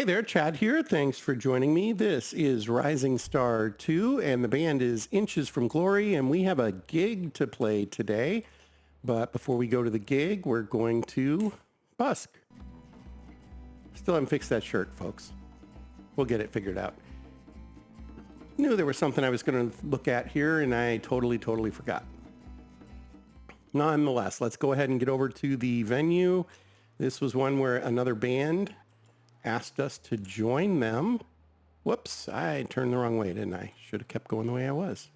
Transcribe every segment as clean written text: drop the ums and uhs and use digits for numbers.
Hey there, Chad here. Thanks for joining me. This is Rising Star 2, and the band is Inches from Glory, and we have a gig to play today. But before we go to the gig, we're going to busk. Still haven't fixed that shirt, folks. We'll get it figured out. Knew there was something I was going to look at here, and I totally forgot. Nonetheless, let's go ahead and get over to the venue. This was one where another band asked us to join them. Whoops, I turned the wrong way, didn't I? Should have kept going the way I was.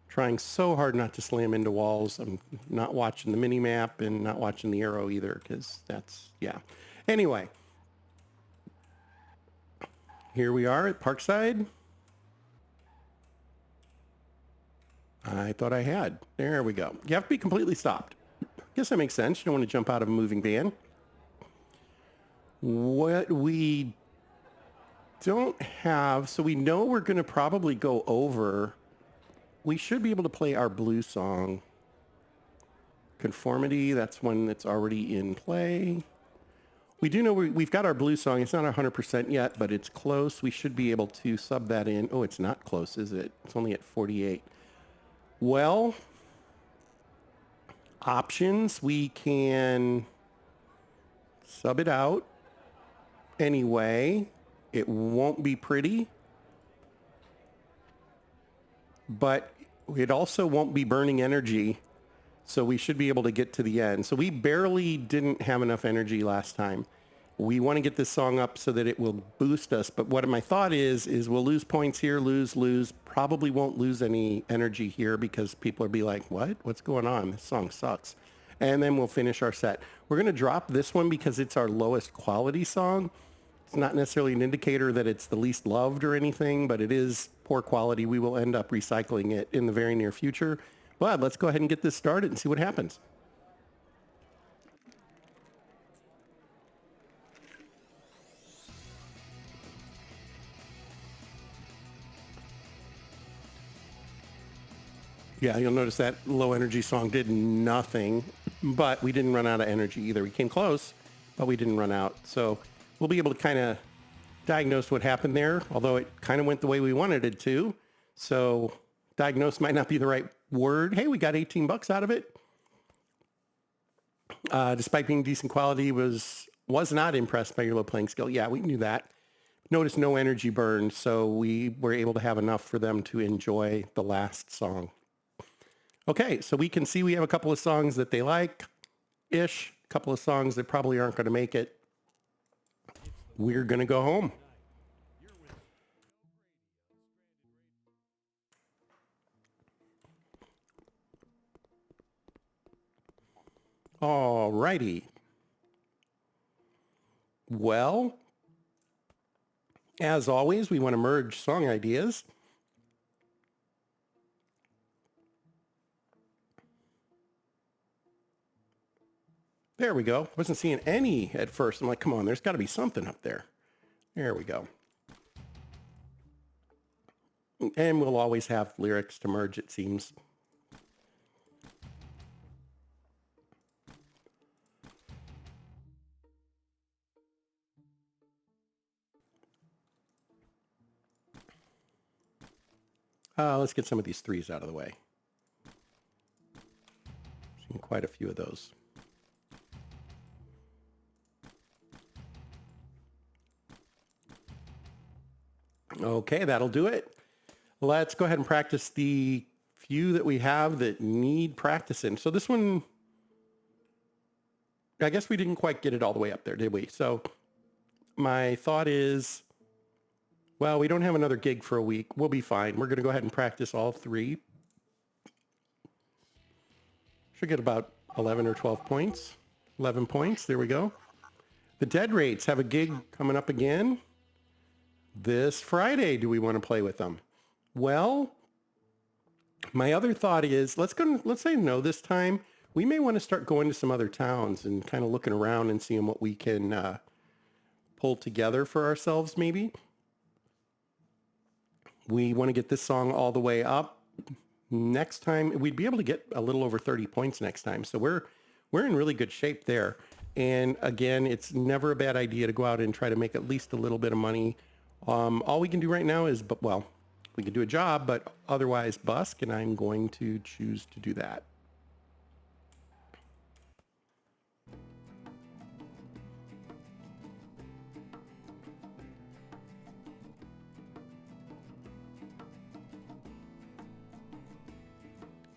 Trying so hard not to slam into walls. I'm not watching the mini map and not watching the arrow either, because that's, yeah. Anyway, here we are at Parkside. I thought I had. There we go. You have to be completely stopped. Guess that makes sense. You don't want to jump out of a moving van. What we don't have, so we know we're going to probably go over, we should be able to play our blue song. Conformity, that's one that's already in play. We do know we've got our blue song. It's not 100% yet, but it's close. We should be able to sub that in. Oh, it's not close, is it? It's only at 48. Well, options, we can sub it out. Anyway, it won't be pretty, but it also won't be burning energy, so we should be able to get to the end. So we barely didn't have enough energy last time. We want to get this song up so that it will boost us, but what my thought is we'll lose points here, lose, probably won't lose any energy here because people will be like, what? What's going on? This song sucks. And then we'll finish our set. We're going to drop this one because it's our lowest quality song. It's not necessarily an indicator that it's the least loved or anything, but it is poor quality. We will end up recycling it in the very near future. But let's go ahead and get this started and see what happens. Yeah, you'll notice that low energy song did nothing, but we didn't run out of energy either. We came close, but we didn't run out. So we'll be able to kind of diagnose what happened there, although it kind of went the way we wanted it to. So diagnose might not be the right word. Hey, we got $18 out of it. Despite being decent quality, was not impressed by your low playing skill. Yeah, we knew that. Notice no energy burn, so we were able to have enough for them to enjoy the last song. Okay, so we can see we have a couple of songs that they like-ish, a couple of songs that probably aren't going to make it. We're going to go home. All righty. Well, as always, we want to merge song ideas. There we go. Wasn't seeing any at first. I'm like, come on, there's got to be something up there. There we go. And we'll always have lyrics to merge, it seems. Let's get some of these threes out of the way. Seen quite a few of those. Okay, that'll do it. Let's go ahead and practice the few that we have that need practicing. So this one, I guess we didn't quite get it all the way up there, did we? So my thought is, well, we don't have another gig for a week. We'll be fine. We're going to go ahead and practice all three. Should get about 11 or 12 points. 11 points. There we go. The Dead Rates have a gig coming up again this Friday. Do we want to play with them? Well, my other thought is let's say no this time. We may want to start going to some other towns and kind of looking around and seeing what we can pull together for ourselves maybe. We want to get this song all the way up. Next time, we'd be able to get a little over 30 points next time. So we're in really good shape there. And again, it's never a bad idea to go out and try to make at least a little bit of money. All we can do right now is, well, we can do a job, but otherwise busk, and I'm going to choose to do that.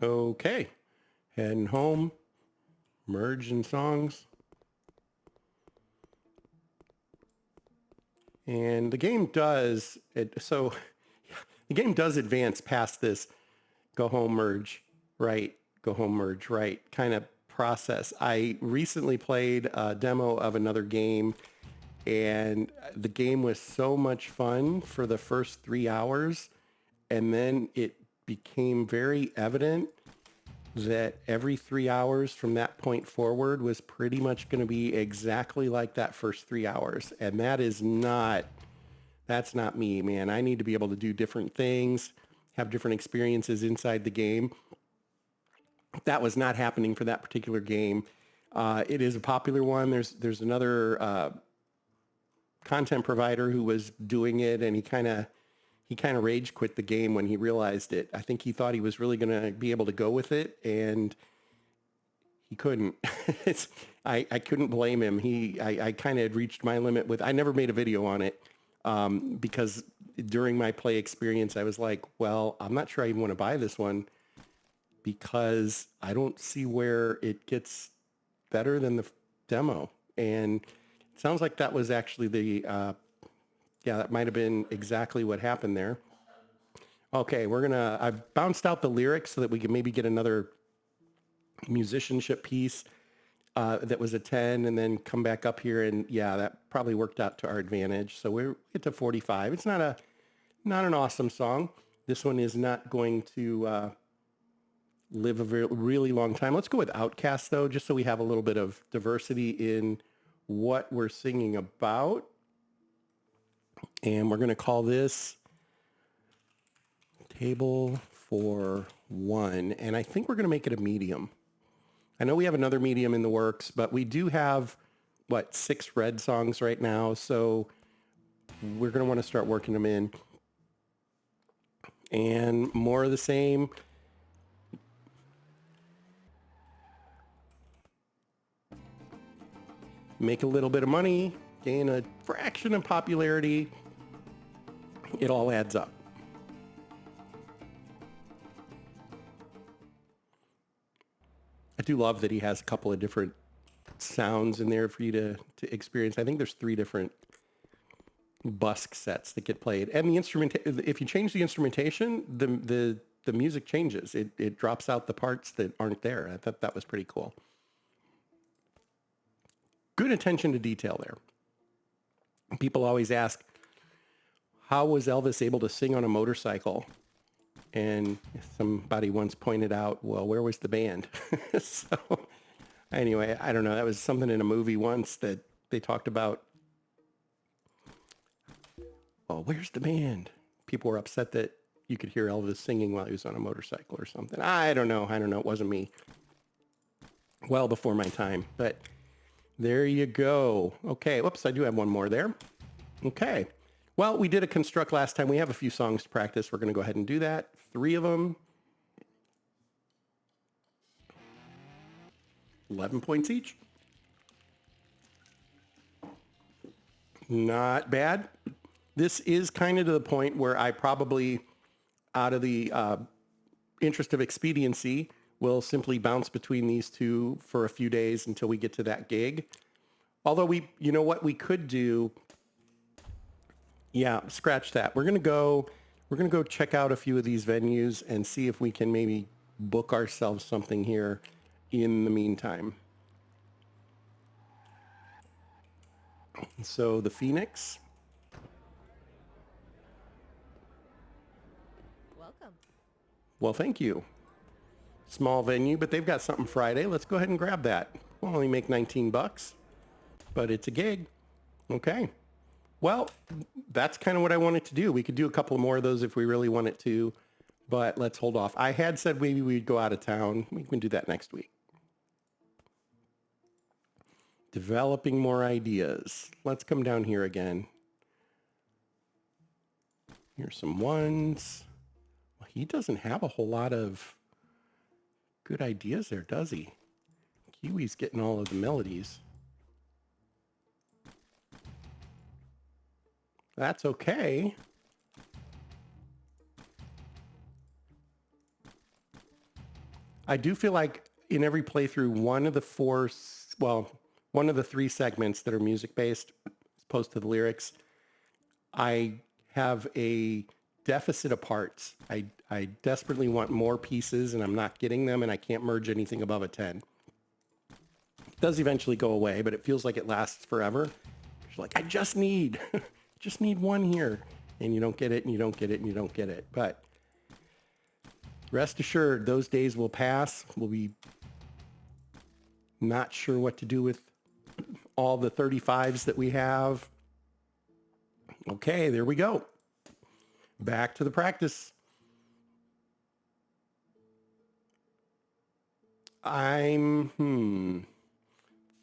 Okay, heading home, merge in songs. And the game does, so the game does advance past this go home, merge, right, go home, merge, right kind of process. I recently played a demo of another game, and the game was so much fun for the first 3 hours, and then it became very evident that every 3 hours from that point forward was pretty much going to be exactly like that first 3 hours. And that's not me, man. I need to be able to do different things, have different experiences inside the game. That was not happening for that particular game. It is a popular one. There's another content provider who was doing it, and he kind of rage quit the game when he realized it. I think he thought he was really going to be able to go with it, and he couldn't. I couldn't blame him. I kind of had reached my limit with. I never made a video on it because during my play experience, I was like, well, I'm not sure I even want to buy this one because I don't see where it gets better than the demo. And it sounds like that was actually that might have been exactly what happened there. Okay, I bounced out the lyrics so that we could maybe get another musicianship piece that was a 10 and then come back up here. And yeah, that probably worked out to our advantage. So we get to 45. It's not an awesome song. This one is not going to live a really long time. Let's go with Outcast though, just so we have a little bit of diversity in what we're singing about. And we're going to call this Table for One. And I think we're going to make it a medium. I know we have another medium in the works, but we do have, 6 red songs right now. So we're going to want to start working them in. And more of the same. Make a little bit of money, gain a fraction of popularity. It all adds up. I do love that he has a couple of different sounds in there for you to experience. I think there's 3 different busk sets that get played. And the instrument, if you change the instrumentation, the music changes. It drops out the parts that aren't there. I thought that was pretty cool. Good attention to detail there. People always ask, how was Elvis able to sing on a motorcycle? And somebody once pointed out, well, where was the band? So anyway, I don't know. That was something in a movie once that they talked about. Oh, where's the band? People were upset that you could hear Elvis singing while he was on a motorcycle or something. I don't know. It wasn't me. Well before my time, but there you go. Okay. Whoops. I do have one more there. Okay. Well, we did a construct last time. We have a few songs to practice. We're going to go ahead and do that. 3 of them. 11 points each. Not bad. This is kind of to the point where I probably, out of the interest of expediency, will simply bounce between these two for a few days until we get to that gig. Although you know what we could do? Yeah, scratch that. We're gonna go check out a few of these venues and see if we can maybe book ourselves something here in the meantime. So the Phoenix. Welcome. Well, thank you. Small venue, but they've got something Friday. Let's go ahead and grab that. We'll only make $19, but it's a gig. Okay. Well, that's kind of what I wanted to do. We could do a couple more of those if we really wanted to, but let's hold off. I had said maybe we'd go out of town. We can do that next week. Developing more ideas. Let's come down here again. Here's some ones. Well, he doesn't have a whole lot of good ideas there, does he? Kiwi's getting all of the melodies. That's okay. I do feel like in every playthrough, one of the three segments that are music-based, as opposed to the lyrics, I have a deficit of parts. I desperately want more pieces, and I'm not getting them, and I can't merge anything above a 10. It does eventually go away, but it feels like it lasts forever. You're like, I just need one here. And you don't get it, and you don't get it, and you don't get it. But rest assured, those days will pass. We'll be not sure what to do with all the 35s that we have. Okay, there we go. Back to the practice. I'm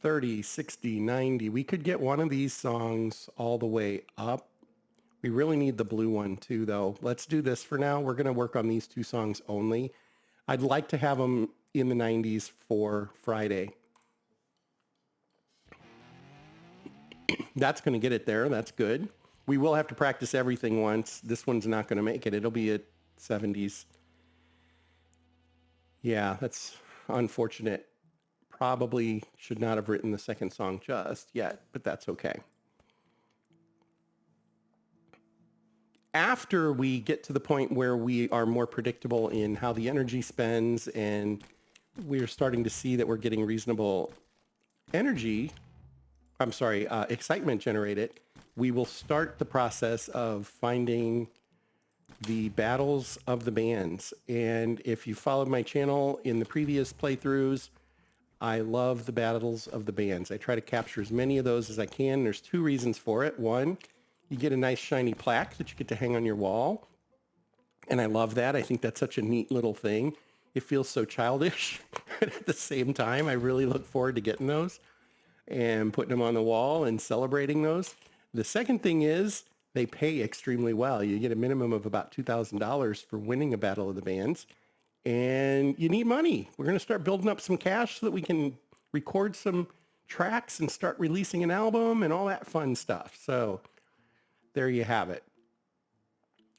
30, 60, 90. We could get one of these songs all the way up. We really need the blue one too, though. Let's do this for now. We're going to work on these two songs only. I'd like to have them in the 90s for Friday. That's going to get it there. That's good. We will have to practice everything once. This one's not going to make it. It'll be at 70s. Yeah, that's unfortunate. Probably should not have written the second song just yet, but that's okay. After we get to the point where we are more predictable in how the energy spends and we're starting to see that we're getting reasonable excitement generated, we will start the process of finding the battles of the bands. And if you followed my channel in the previous playthroughs, I love the battles of the bands. I try to capture as many of those as I can. There's two reasons for it. One, you get a nice shiny plaque that you get to hang on your wall. And I love that. I think that's such a neat little thing. It feels so childish, but at the same time, I really look forward to getting those and putting them on the wall and celebrating those. The second thing is they pay extremely well. You get a minimum of about $2,000 for winning a Battle of the Bands, and you need money. We're going to start building up some cash so that we can record some tracks and start releasing an album and all that fun stuff. So there you have it.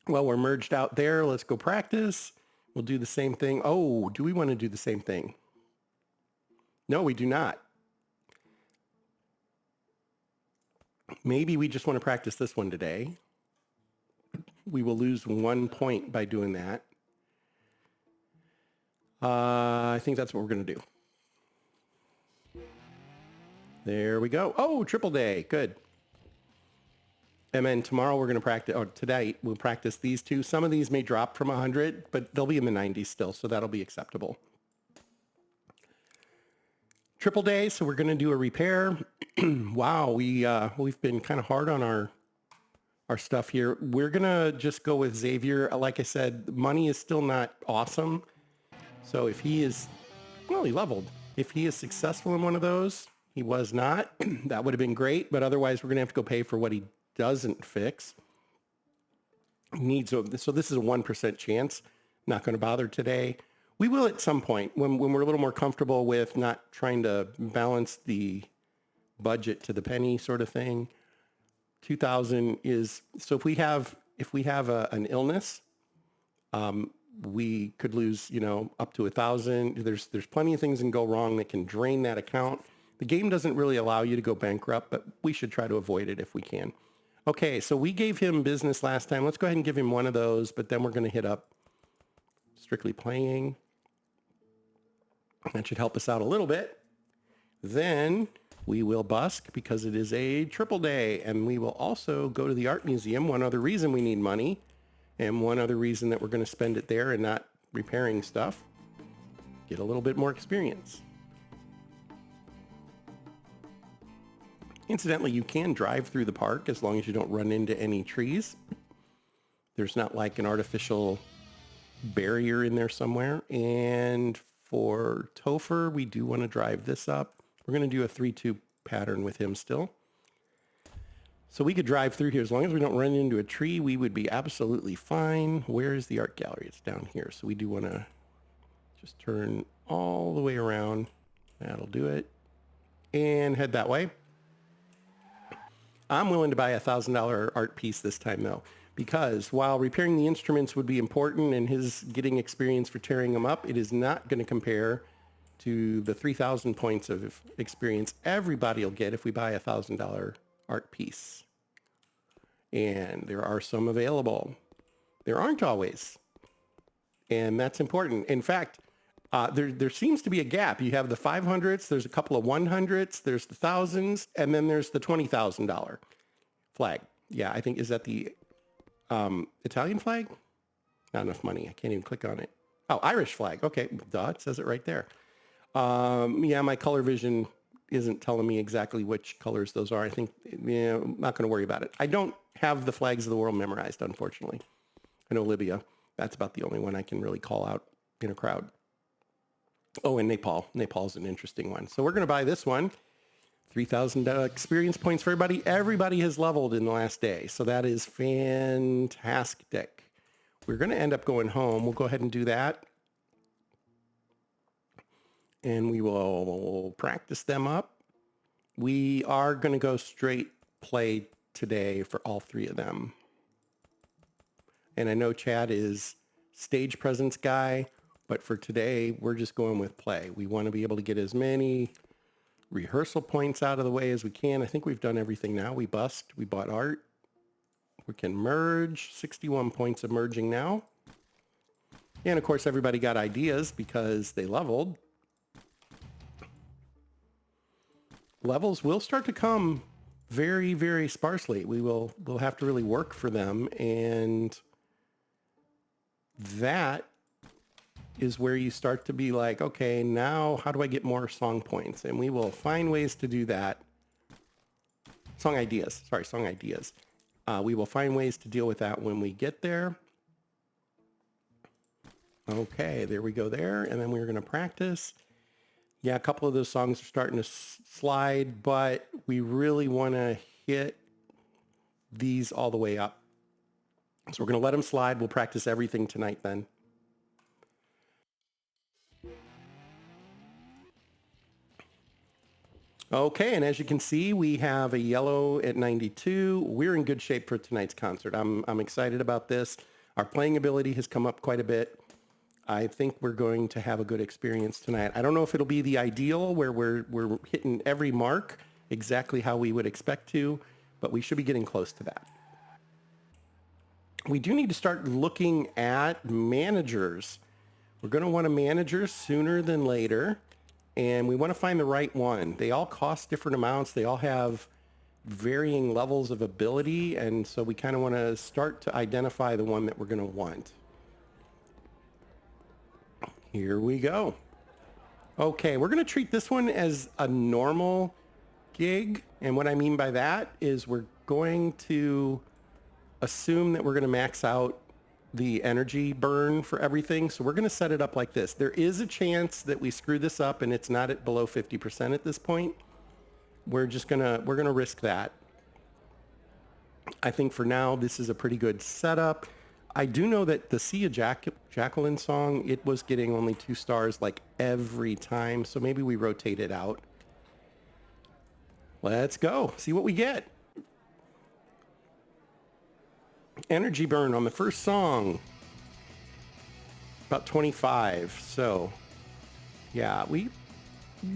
Well, we're merged out there. Let's go practice. We'll do the same thing. Oh, do we want to do the same thing? No, we do not. Maybe we just want to practice this one today. We will lose 1 point by doing that. I think that's what we're going to do. There we go. Oh, triple day. Good. And then tomorrow we're going to practice, or tonight we'll practice these two. Some of these may drop from 100, but they'll be in the 90s still, so that'll be acceptable. Triple day, so we're going to do a repair. Wow, we've been kind of hard on our stuff here. We're going to just go with Xavier. Like I said, money is still not awesome. So if he is, well, he leveled. If he is successful in one of those, he was not. That would have been great, but otherwise we're going to have to go pay for what he doesn't fix. So this is a 1% chance. Not going to bother today. We will at some point when we're a little more comfortable with not trying to balance the budget to the penny sort of thing. 2,000 is, so if we have an illness, we could lose, up to 1,000. There's plenty of things that can go wrong that can drain that account. The game doesn't really allow you to go bankrupt, but we should try to avoid it if we can. Okay, so we gave him business last time. Let's go ahead and give him one of those, but then we're going to hit up strictly playing. That should help us out a little bit. Then we will busk because it is a triple day, and we will also go to the art museum. One other reason we need money, and one other reason that we're going to spend it there and not repairing stuff. Get a little bit more experience. Incidentally, you can drive through the park as long as you don't run into any trees. There's not like an artificial barrier in there somewhere. And for Topher, we do want to drive this up. We're going to do a 3-2 pattern with him still. So we could drive through here. As long as we don't run into a tree, we would be absolutely fine. Where is the art gallery? It's down here. So we do want to just turn all the way around. That'll do it. And head that way. I'm willing to buy a $1,000 art piece this time, though, because while repairing the instruments would be important and his getting experience for tearing them up, it is not going to compare to the 3,000 points of experience everybody will get if we buy a $1,000 art piece. And there are some available. There aren't always. And that's important. In fact, there seems to be a gap. You have the 500s, there's a couple of 100s, there's the thousands, and then there's the $20,000 flag. Yeah, I think, is that the Italian flag? Not enough money. I can't even click on it. Oh, Irish flag. Okay, duh, it says it right there. Yeah, my color vision isn't telling me exactly which colors those are. I think, yeah, I'm not going to worry about it. I don't have the flags of the world memorized, unfortunately. I know Libya. That's about the only one I can really call out in a crowd. Oh, and Nepal. Nepal's an interesting one. So we're going to buy this one. 3,000 experience points for everybody. Everybody has leveled in the last day. So that is fantastic. We're going to end up going home. We'll go ahead and do that. And we will practice them up. We are going to go straight play today for all three of them. And I know Chad is stage presence guy, but for today, we're just going with play. We want to be able to get as many rehearsal points out of the way as we can. I think we've done everything now. We bought art. We can merge, 61 points of merging now. And of course, everybody got ideas because they leveled. Levels will start to come very, very sparsely. We'll have to really work for them. And that is where you start to be like, okay, now how do I get more song points? And we will find ways to do that. Song ideas. We will find ways to deal with that when we get there. Okay, there we go there. And then we're going to practice. Yeah, a couple of those songs are starting to slide, but we really want to hit these all the way up. So we're going to let them slide. We'll practice everything tonight then. Okay, and as you can see, we have a yellow at 92. We're in good shape for tonight's concert. I'm excited about this. Our playing ability has come up quite a bit. I think we're going to have a good experience tonight. I don't know if it'll be the ideal where we're hitting every mark exactly how we would expect to, but we should be getting close to that. We do need to start looking at managers. We're going to want a manager sooner than later. And we want to find the right one. They all cost different amounts. They all have varying levels of ability. And so we kind of want to start to identify the one that we're going to want. Here we go. Okay, we're going to treat this one as a normal gig. And what I mean by that is we're going to assume that we're going to max out the energy burn for everything. So we're going to set it up like this. There is a chance that we screw this up and it's not at below 50% at this point. We're going to risk that. I think for now, this is a pretty good setup. I do know that the Sia Jacqueline song, it was getting only 2 stars like every time. So maybe we rotate it out. Let's go. See what we get. Energy burn on the first song, about 25. So yeah, we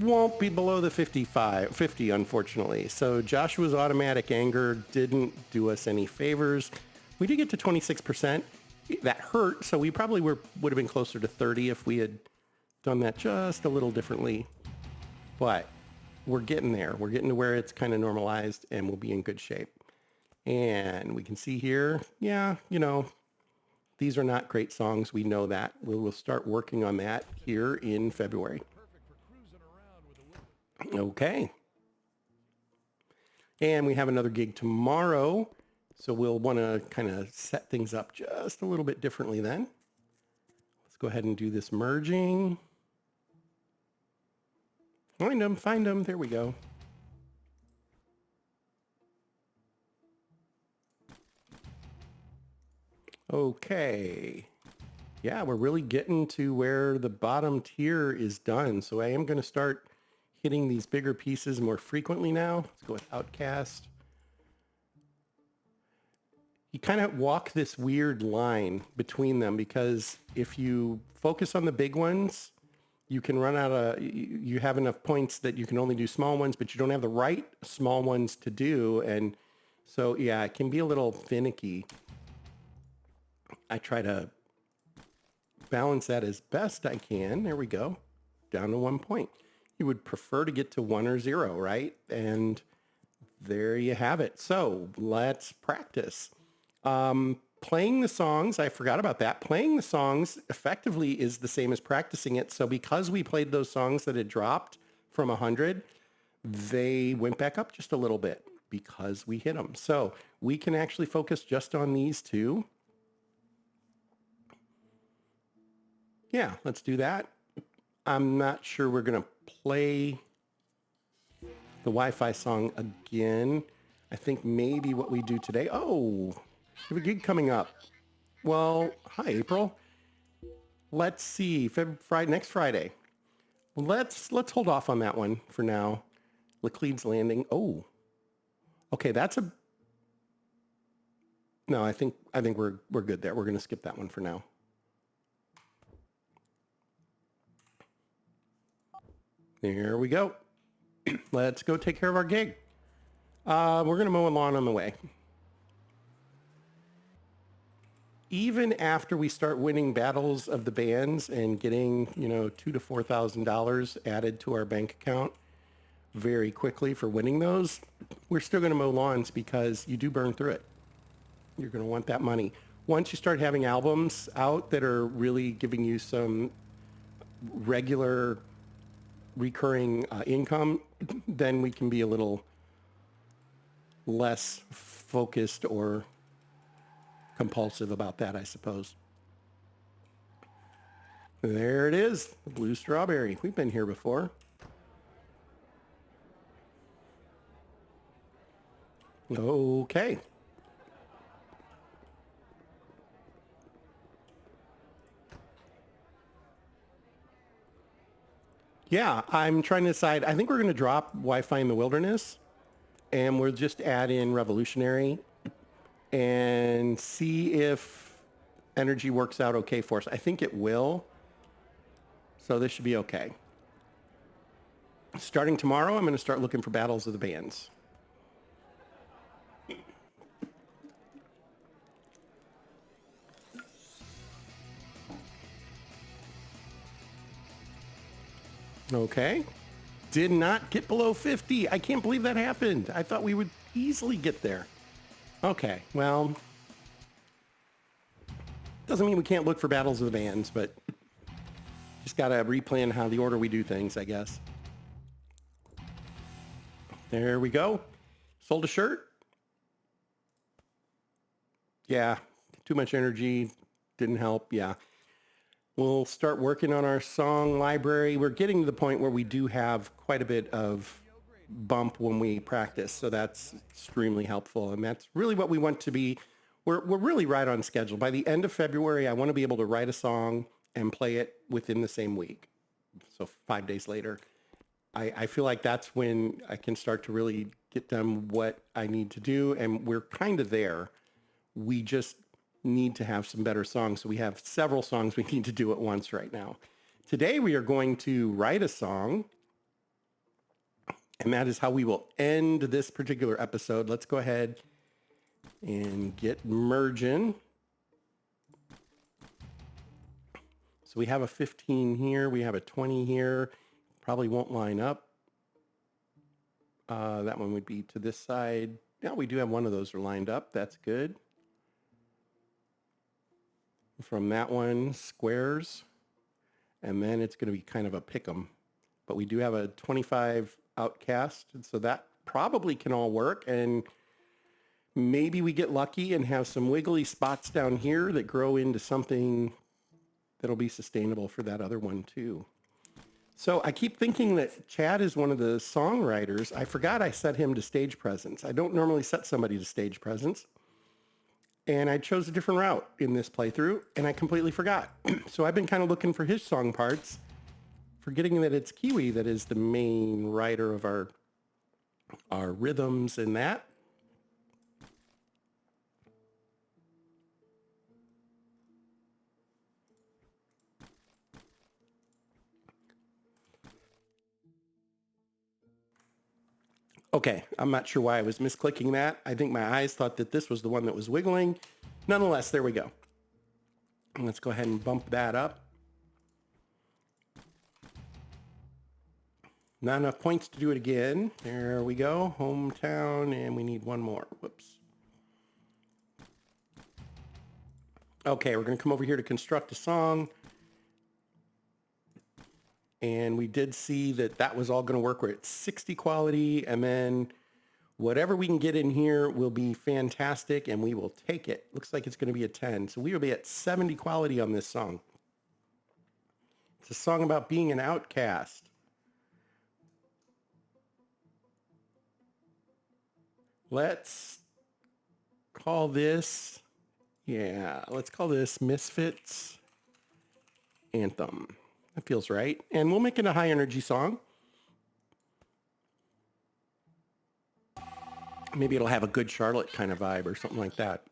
won't be below the 50, unfortunately. So Joshua's automatic anger didn't do us any favors. We did get to 26%. That hurt. So we probably would have been closer to 30 if we had done that just a little differently. But we're getting there. We're getting to where it's kind of normalized and we'll be in good shape. And we can see here, yeah, these are not great songs. We know that. We'll start working on that here in February. Okay. And we have another gig tomorrow. So we'll want to kind of set things up just a little bit differently then. Let's go ahead and do this merging. Find them. There we go. Okay. Yeah, we're really getting to where the bottom tier is done. So I am going to start hitting these bigger pieces more frequently now. Let's go with Outcast. You kind of walk this weird line between them because if you focus on the big ones, you can run out of, you have enough points that you can only do small ones, but you don't have the right small ones to do. And so, yeah, it can be a little finicky. I try to balance that as best I can. There we go. Down to 1 point. You would prefer to get to 1 or 0, right? And there you have it. So let's practice. Playing the songs, I forgot about that. Playing the songs effectively is the same as practicing it. So because we played those songs that had dropped from 100, they went back up just a little bit because we hit them. So we can actually focus just on these two. Yeah, let's do that. I'm not sure we're going to play the Wi-Fi song again. I think maybe what we do today. Oh, we have a gig coming up. Well, hi, April. Let's see. Next Friday. Let's hold off on that one for now. Laclede's Landing. Oh, okay. That's a. No, I think we're good there. We're going to skip that one for now. There we go. Let's go take care of our gig. We're going to mow a lawn on the way. Even after we start winning battles of the bands and getting, $2,000 to $4,000 added to our bank account very quickly for winning those, we're still going to mow lawns because you do burn through it. You're going to want that money. Once you start having albums out that are really giving you some regular recurring income, then we can be a little less focused or compulsive about that, I suppose. There it is, the blue strawberry. We've been here before. Okay. Yeah, I'm trying to decide. I think we're going to drop Wi-Fi in the Wilderness, and we'll just add in Revolutionary and see if energy works out okay for us. I think it will. So this should be okay. Starting tomorrow, I'm going to start looking for battles of the bands. Okay. Did not get below 50. I can't believe that happened. I thought we would easily get there. Okay, well, doesn't mean we can't look for battles of the bands, but just got to replan how the order we do things, I guess. There we go. Sold a shirt. Yeah, too much energy. Didn't help. Yeah. We'll start working on our song library. We're getting to the point where we do have quite a bit of bump when we practice. So that's extremely helpful. And that's really what we want to be. We're really right on schedule. By the end of February, I want to be able to write a song and play it within the same week. So 5 days later. I feel like that's when I can start to really get done what I need to do. And we're kind of there. We just need to have some better songs. So we have several songs we need to do at once right now. Today we are going to write a song. And that is how we will end this particular episode. Let's go ahead and get merging. So we have a 15 here. We have a 20 here. Probably won't line up. That one would be to this side. Yeah, we do have one of those are lined up. That's good. From that one, squares. And then it's going to be kind of a pick'em. But we do have a 25 outcast. And so that probably can all work. And maybe we get lucky and have some wiggly spots down here that grow into something that'll be sustainable for that other one too. So I keep thinking that Chad is one of the songwriters. I forgot I set him to stage presence. I don't normally set somebody to stage presence. And I chose a different route in this playthrough, and I completely forgot. So I've been kind of looking for his song parts, forgetting that it's Kiwi that is the main writer of our rhythms and that. Okay, I'm not sure why I was misclicking that. I think my eyes thought that this was the one that was wiggling. Nonetheless, there we go. And let's go ahead and bump that up. Not enough points to do it again. There we go. Hometown, and we need one more. Whoops. Okay, we're going to come over here to construct a song. And we did see that that was all going to work. We're at 60 quality, and then whatever we can get in here will be fantastic, and we will take it. Looks like it's going to be a 10. So we will be at 70 quality on this song. It's a song about being an outcast. Let's call this, let's call this Misfits Anthem. That feels right. And we'll make it a high energy song. Maybe it'll have a Good Charlotte kind of vibe or something like that.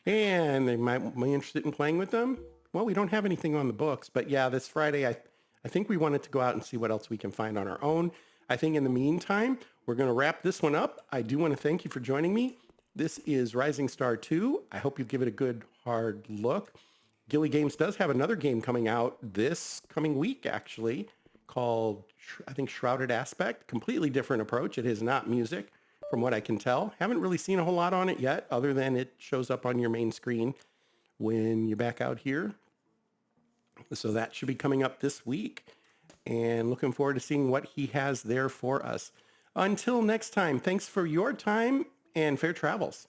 And they might be interested in playing with them. Well, we don't have anything on the books, but yeah, this Friday, I think we wanted to go out and see what else we can find on our own. I think in the meantime, we're going to wrap this one up. I do want to thank you for joining me. This is Rising Star 2. I hope you give it a good, hard look. Gilly Games does have another game coming out this coming week, actually, called, I think, Shrouded Aspect. Completely different approach. It is not music, from what I can tell. Haven't really seen a whole lot on it yet, other than it shows up on your main screen when you're back out here. So that should be coming up this week. And looking forward to seeing what he has there for us. Until next time, thanks for your time and fair travels.